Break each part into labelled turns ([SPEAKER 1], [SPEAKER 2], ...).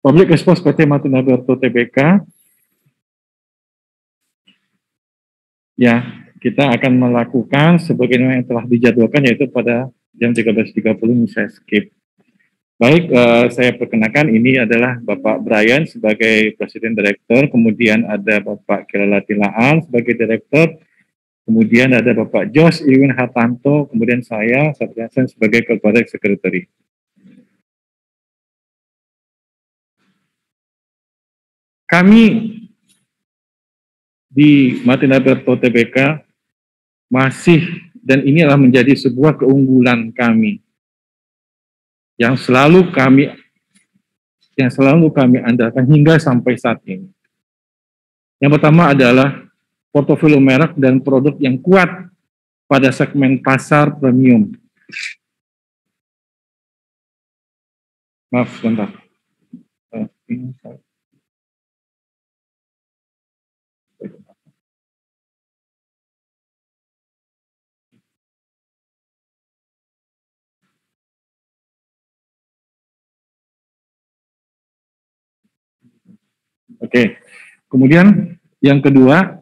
[SPEAKER 1] Public Expose PT Martin Alberto Tbk. Ya, kita akan melakukan sebagaimana yang telah dijadwalkan, yaitu pada jam 13.30 saya skip. Baik, saya perkenalkan, ini adalah Bapak Brian sebagai Presiden Direktur, kemudian ada Bapak Kiralati Laan sebagai Direktur, kemudian ada Bapak Jos Iwin Hartanto, kemudian saya sebagai Corporate Secretary. Kami di Martin Alberto Tbk masih, dan inilah menjadi sebuah keunggulan kami yang selalu kami andalkan hingga sampai saat ini. Yang pertama adalah portofolio merek dan produk yang kuat pada segmen pasar premium. Maaf, sebentar. Oke, kemudian yang kedua,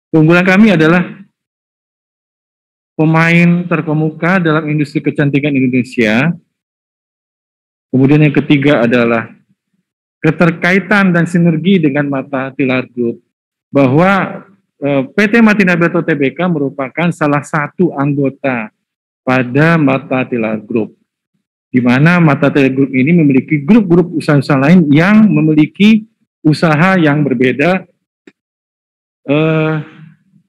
[SPEAKER 1] keunggulan kami adalah pemain terkemuka dalam industri kecantikan Indonesia. Kemudian yang ketiga adalah keterkaitan dan sinergi dengan Mata Tilar Group, bahwa PT Martin Alberto Tbk merupakan salah satu anggota pada Mata Tilar Group, di mana Mata Tilar Group ini memiliki grup-grup usaha-usaha lain yang memiliki usaha yang berbeda,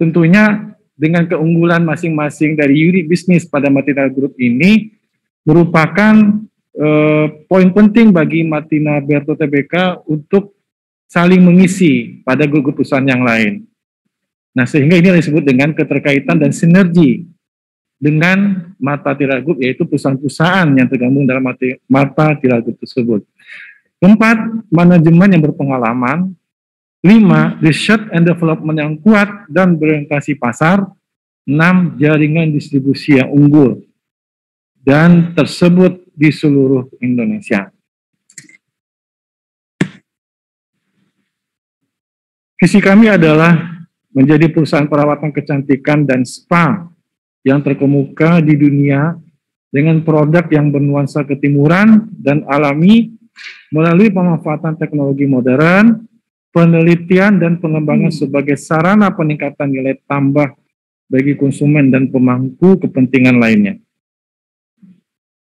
[SPEAKER 1] tentunya dengan keunggulan masing-masing dari unit bisnis pada Mata Tilar Group ini merupakan poin penting bagi Martin Alberto Tbk untuk saling mengisi pada grup-grup perusahaan yang lain. Nah, sehingga ini disebut dengan keterkaitan dan sinergi dengan Mata Tilar Group, yaitu perusahaan-perusahaan yang tergabung dalam Mata Tilar Group tersebut. Keempat, manajemen yang berpengalaman. 5, research and development yang kuat dan berorientasi pasar. 6, jaringan distribusi yang unggul dan tersebut di seluruh Indonesia. Visi kami adalah menjadi perusahaan perawatan kecantikan dan spa yang terkemuka di dunia dengan produk yang bernuansa ketimuran dan alami melalui pemanfaatan teknologi modern, penelitian dan pengembangan sebagai sarana peningkatan nilai tambah bagi konsumen dan pemangku kepentingan lainnya.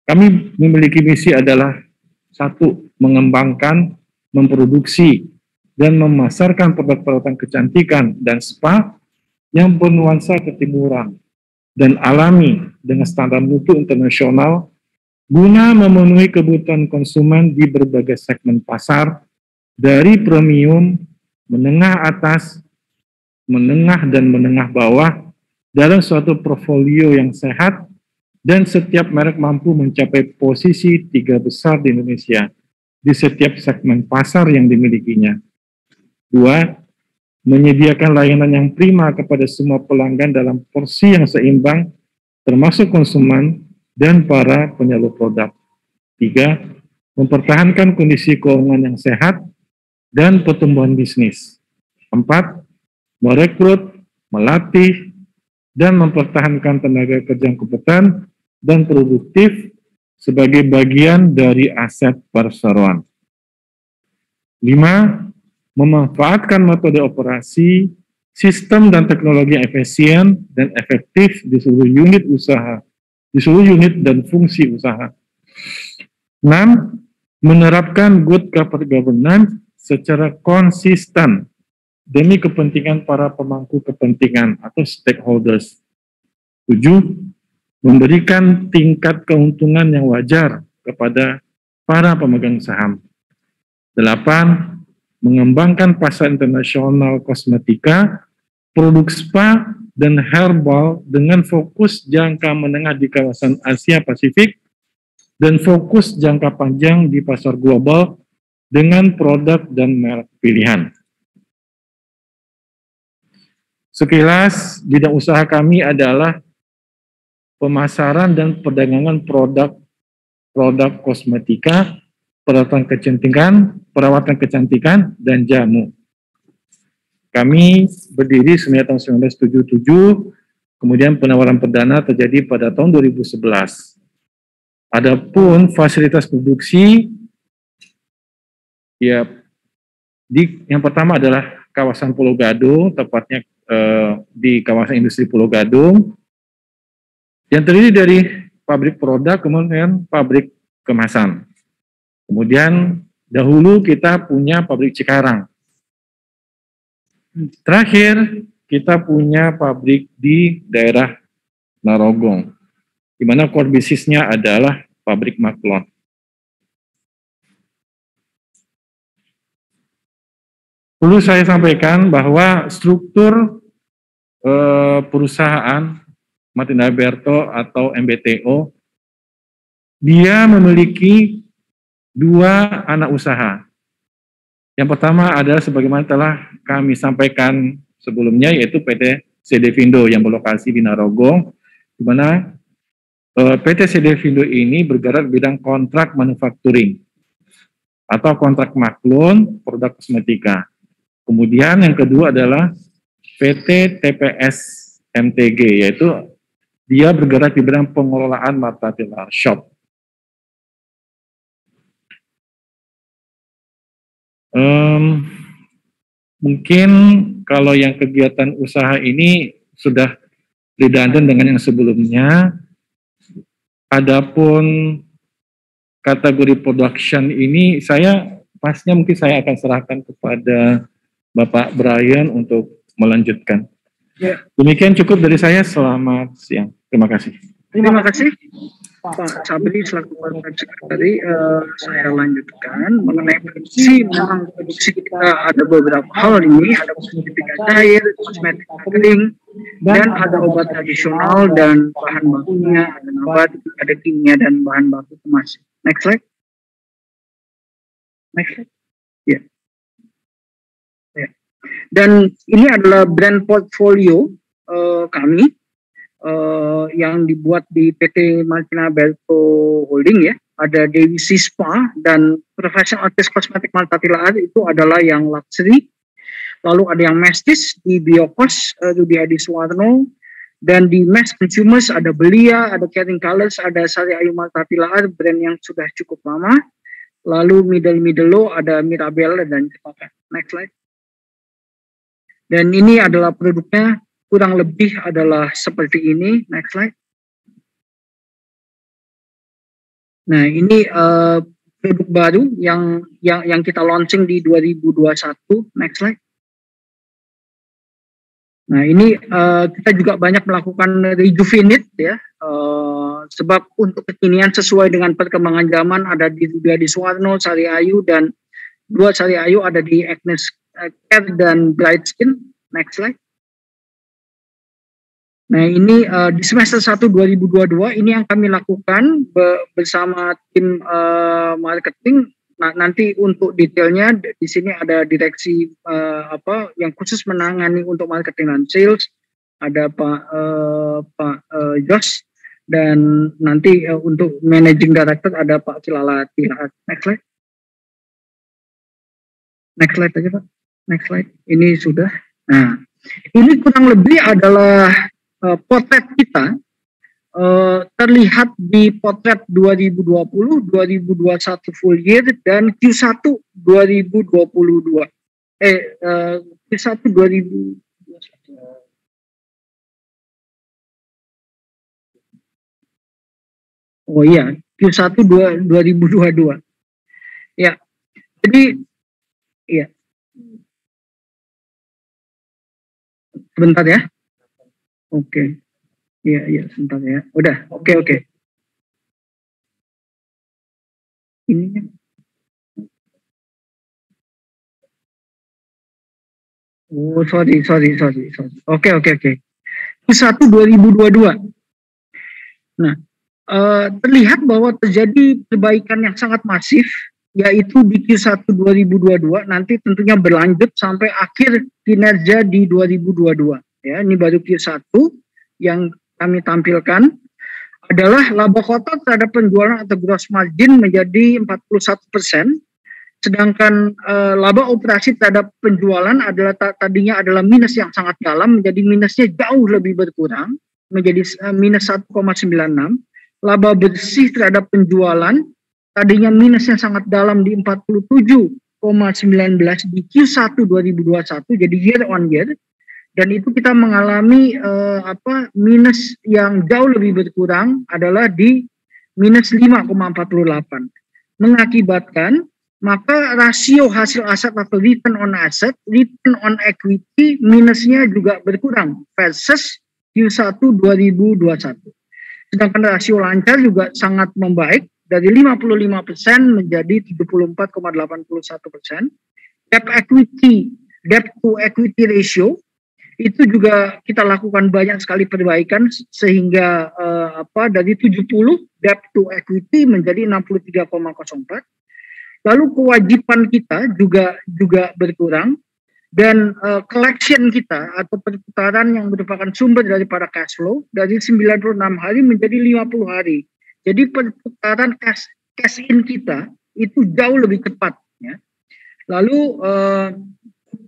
[SPEAKER 1] Kami memiliki misi adalah 1, mengembangkan, memproduksi, dan memasarkan produk perawatan kecantikan dan spa yang bernuansa ketimuran dan alami dengan standar mutu internasional guna memenuhi kebutuhan konsumen di berbagai segmen pasar, dari premium, menengah atas, menengah dan menengah bawah, dalam suatu portfolio yang sehat, dan setiap merek mampu mencapai posisi 3 besar di Indonesia di setiap segmen pasar yang dimilikinya. 2, menyediakan layanan yang prima kepada semua pelanggan dalam porsi yang seimbang, termasuk konsumen dan para penyalur produk. 3, mempertahankan kondisi keuangan yang sehat dan pertumbuhan bisnis. 4, merekrut, melatih, dan mempertahankan tenaga kerja yang kompeten dan produktif sebagai bagian dari aset perseroan. 5, memanfaatkan metode operasi, sistem dan teknologi yang efisien dan efektif di seluruh unit usaha, di seluruh unit dan fungsi usaha. 6, menerapkan good corporate governance secara konsisten demi kepentingan para pemangku kepentingan atau stakeholders. 7, memberikan tingkat keuntungan yang wajar kepada para pemegang saham. 8, mengembangkan pasar internasional kosmetika, produk spa, dan herbal dengan fokus jangka menengah di kawasan Asia Pasifik dan fokus jangka panjang di pasar global dengan produk dan merek pilihan. Sekilas, bidang usaha kami adalah pemasaran dan perdagangan produk kosmetika, perawatan kecantikan, dan jamu. Kami berdiri semenjak tahun 1977, kemudian penawaran perdana terjadi pada tahun 2011. Adapun fasilitas produksi, ya, yang pertama adalah kawasan Pulau Gadung, tepatnya di kawasan industri Pulau Gadung, yang terdiri dari pabrik produk, kemudian pabrik kemasan. Kemudian dahulu kita punya pabrik Cikarang. Terakhir, kita punya pabrik di daerah Narogong, di mana core bisnisnya adalah pabrik maklon. Perlu saya sampaikan bahwa struktur perusahaan Martin Alberto atau MBTO, dia memiliki dua anak usaha. Yang pertama adalah sebagaimana telah kami sampaikan sebelumnya, yaitu PT CD-Findo yang berlokasi di Narogong, di mana PT CD-Findo ini bergerak di bidang kontrak manufacturing atau kontrak maklon produk kosmetika. Kemudian yang kedua adalah PT TPS MTG, yaitu dia bergerak di bidang pengelolaan martabak shop. Mungkin kalau yang kegiatan usaha ini sudah redundant dengan yang sebelumnya. Adapun kategori production ini pastinya mungkin saya akan serahkan kepada Bapak Brian untuk melanjutkan. Ya. Demikian cukup dari saya. Selamat siang. Terima kasih.
[SPEAKER 2] Terima kasih Pak Sabri selaku Korporat Sekretari. Saya lanjutkan mengenai produksi. Memang produksi kita ada beberapa hal ini, ada kosmetika cair, kosmetika kering, dan ada obat tradisional dan bahan bakunya, ada nabat, ada kimia dan bahan baku kemas. Next slide. Next slide. Ya. Ya. Dan ini adalah brand portfolio kami. Yang dibuat di PT Martin Alberto Holding, ya. Ada Dewi Sispa dan Professional Artist Cosmetic Marta Tilaar, itu adalah yang luxury. Lalu ada yang Mestis di Biokos, Rudi Adi Suwarno, dan di Mass Consumers ada Belia, ada Caring Colors, ada Sari Ayu Marta Tilaar, brand yang sudah cukup lama. Lalu middle low ada Mirabella dan Cepaka. Next slide. Dan ini adalah produknya, kurang lebih adalah seperti ini. Next slide. Nah, ini produk baru yang kita launching di 2021. Next slide. Nah, ini kita juga banyak melakukan rejuvenate, ya. Sebab untuk kekinian sesuai dengan perkembangan zaman ada di Rudi Adi Suwarno, Sari Ayu, dan dua Sari Ayu ada di Agnes Care dan Bright Skin. Next slide. Nah, ini di semester 1 2022 ini yang kami lakukan bersama tim marketing. Nah, nanti untuk detailnya di sini ada direksi yang khusus menangani untuk marketing dan sales, ada Pak Josh, dan nanti untuk managing director ada Pak Cilala Tilaar. Next slide. Next slide aja, Pak. Next slide. Ini sudah. Nah, ini kurang lebih adalah potret kita, terlihat di potret 2020, 2021 full year, dan Q1 2022. Q1 2021. Oh iya, Q1 2022. Ya, jadi, ya. Sebentar ya. Oke. Iya, sebentar ya. Udah, oke. Ininya. Oh, sorry. Oke. Q1 2022. Nah, terlihat bahwa terjadi perbaikan yang sangat masif, yaitu di Q1 2022, nanti tentunya berlanjut sampai akhir kinerja di 2022. Ya, ini baru Q1 yang kami tampilkan. adalah laba kotor terhadap penjualan atau gross margin menjadi 41%, sedangkan laba operasi terhadap penjualan adalah tadinya adalah minus yang sangat dalam, menjadi minusnya jauh lebih berkurang, menjadi minus 1,96. Laba bersih terhadap penjualan tadinya minusnya sangat dalam di 47,19 di Q1 2021, jadi year on year. Dan itu kita mengalami minus yang jauh lebih berkurang adalah di minus 5,48. Mengakibatkan maka rasio hasil aset atau return on asset, return on equity minusnya juga berkurang versus Q1 2021. Sedangkan rasio lancar juga sangat membaik dari 55% menjadi 74,81%. Debt to equity ratio itu juga kita lakukan banyak sekali perbaikan sehingga dari 70 debt to equity menjadi 63,04. Lalu kewajiban kita juga berkurang dan collection kita atau perputaran yang merupakan sumber daripada cash flow dari 96 hari menjadi 50 hari. Jadi perputaran cash in kita itu jauh lebih cepat ya. Lalu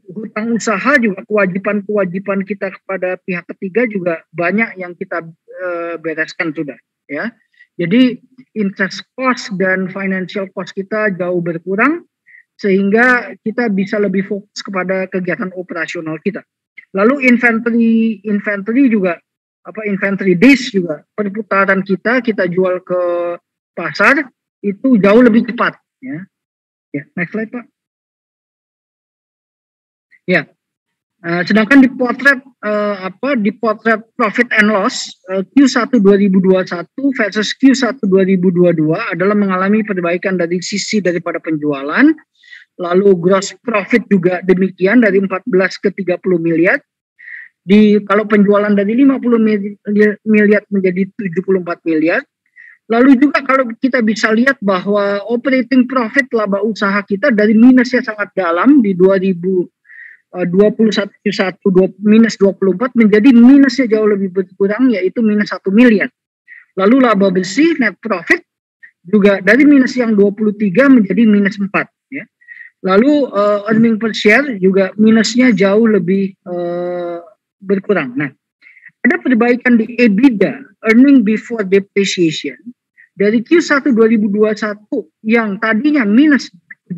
[SPEAKER 2] hutang usaha juga kewajiban kita kepada pihak ketiga juga banyak yang kita bereskan sudah ya. Jadi interest cost dan financial cost kita jauh berkurang sehingga kita bisa lebih fokus kepada kegiatan operasional kita. Lalu inventory juga inventory days juga perputaran kita jual ke pasar itu jauh lebih cepat ya. Ya, next slide Pak. Ya, sedangkan di potret profit and loss Q1 2021 versus Q1 2022 adalah mengalami perbaikan dari sisi daripada penjualan, lalu gross profit juga demikian dari 14 ke 30 miliar. Kalau penjualan dari 50 miliar menjadi 74 miliar. Lalu juga kalau kita bisa lihat bahwa operating profit laba usaha kita dari minusnya sangat dalam di 2021 minus 24 menjadi minusnya jauh lebih berkurang yaitu minus 1 miliar. Lalu laba bersih net profit juga dari minus yang 23 menjadi minus 4 ya. Lalu earning per share juga minusnya jauh lebih berkurang. Nah, ada perbaikan di EBITDA, earning before depreciation, dari Q1 2021 yang tadinya minus 17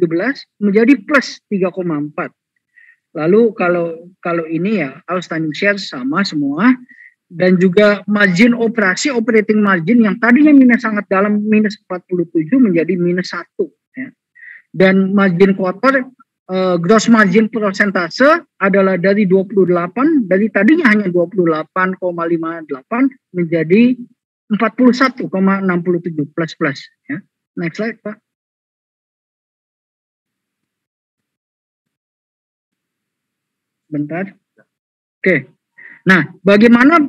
[SPEAKER 2] menjadi plus 3,4. Lalu kalau ini ya outstanding shares sama semua, dan juga margin operasi operating margin yang tadinya minus sangat dalam minus 47 menjadi minus 1 ya. Dan margin quarter gross margin persentase adalah dari 28 dari tadinya hanya 28,58 menjadi 41,67 plus ya. Next slide Pak. Bentar. Oke. Nah, bagaimana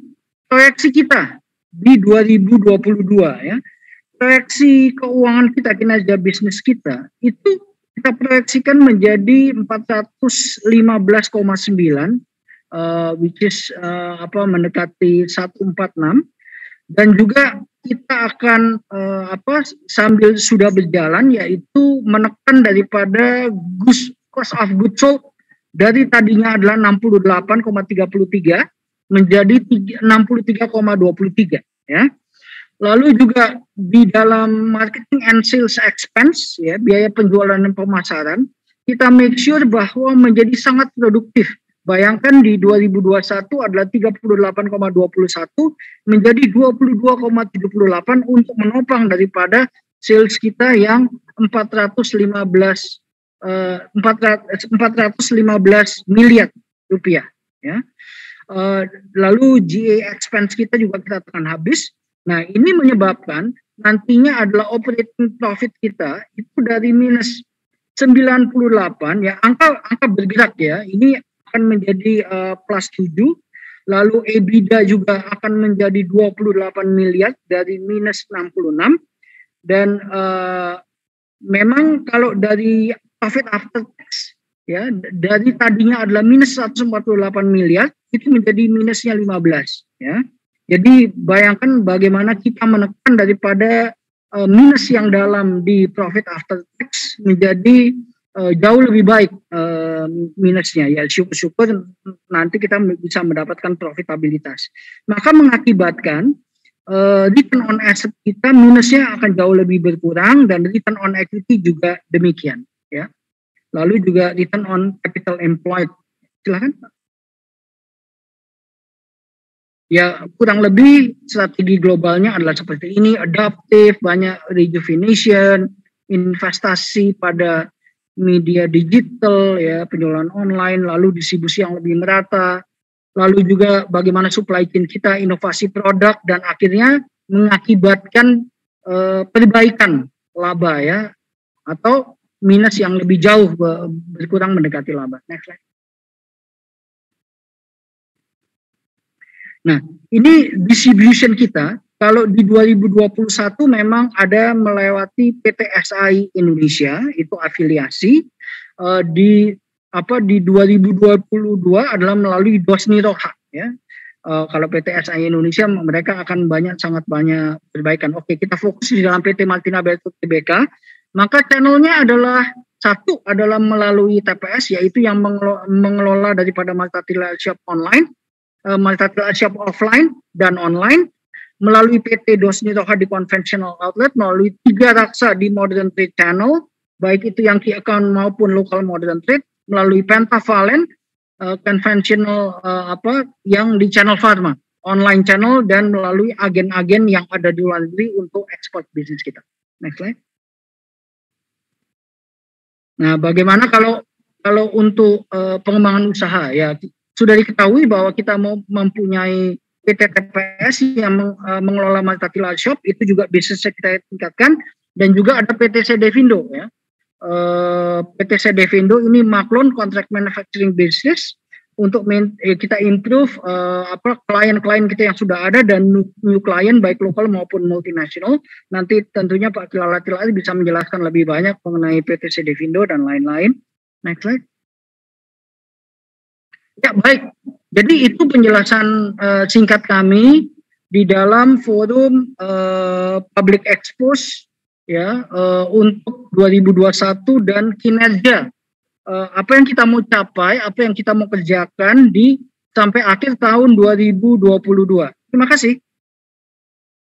[SPEAKER 2] proyeksi kita di 2022 ya? Proyeksi keuangan kita, kinerja bisnis kita itu kita proyeksikan menjadi 415,9 which is mendekati 146, dan juga kita akan sambil sudah berjalan yaitu menekan daripada cost of goods sold dari tadinya adalah 68,33 menjadi 63,23 ya. Lalu juga di dalam marketing and sales expense ya, biaya penjualan dan pemasaran, kita make sure bahwa menjadi sangat produktif. Bayangkan di 2021 adalah 38,21 menjadi 22,78 untuk menopang daripada sales kita yang 415 miliar rupiah ya. Lalu GA expense kita juga kita tekan habis. Nah, ini menyebabkan nantinya adalah operating profit kita itu dari minus 98 ya, angka bergerak ya. Ini akan menjadi plus 7. Lalu EBITDA juga akan menjadi 28 miliar dari minus 66. Dan memang kalau dari profit after tax ya, dari tadinya adalah minus 148 miliar itu menjadi minusnya 15 ya. Jadi bayangkan bagaimana kita menekan daripada minus yang dalam di profit after tax menjadi jauh lebih baik minusnya, ya syukur-syukur nanti kita bisa mendapatkan profitabilitas. Maka mengakibatkan return on asset kita minusnya akan jauh lebih berkurang dan return on equity juga demikian, ya. Lalu juga return on capital employed. Silakan. Ya, kurang lebih strategi globalnya adalah seperti ini, adaptive, banyak rejuvenation, investasi pada media digital, ya, penjualan online, lalu distribusi yang lebih merata, lalu juga bagaimana supply chain kita, inovasi produk, dan akhirnya mengakibatkan perbaikan laba, ya, atau minus yang lebih jauh berkurang mendekati laba. Next slide. Nah, ini distribution kita, kalau di 2021 memang ada melewati PT SI Indonesia, itu afiliasi, di 2022 adalah melalui Dosni Roha, ya. Kalau PT SI Indonesia mereka akan sangat banyak perbaikan. Oke, kita fokus di dalam PT Maltina Belt Tbk, maka channelnya adalah satu adalah melalui TPS, yaitu yang mengelola daripada multi-retail shop online, multi-retail shop offline dan online, melalui PT Dosni Roha di conventional outlet, melalui 3 raksa di modern trade channel, baik itu yang key account maupun local modern trade, melalui Pentavalent conventional yang di channel pharma, online channel, dan melalui agen-agen yang ada di luar negeri untuk ekspor bisnis kita. Next slide. Nah, bagaimana kalau untuk pengembangan usaha, ya sudah diketahui bahwa kita mau mempunyai PT TPS yang mengelola multi-retail shop, itu juga bisnisnya kita tingkatkan, dan juga ada PT Sedevindo, ya. PT Sedevindo ini maklun contract manufacturing business untuk kita improve klien-klien kita yang sudah ada dan new klien baik lokal maupun multinasional. Nanti tentunya Pak Kilalatilai bisa menjelaskan lebih banyak mengenai PT Sedevindo dan lain-lain. Next slide. Ya, baik. Jadi itu penjelasan singkat kami di dalam forum public expose, ya, untuk 2021 dan kinerja apa yang kita mau capai, apa yang kita mau kerjakan sampai akhir tahun 2022. Terima kasih.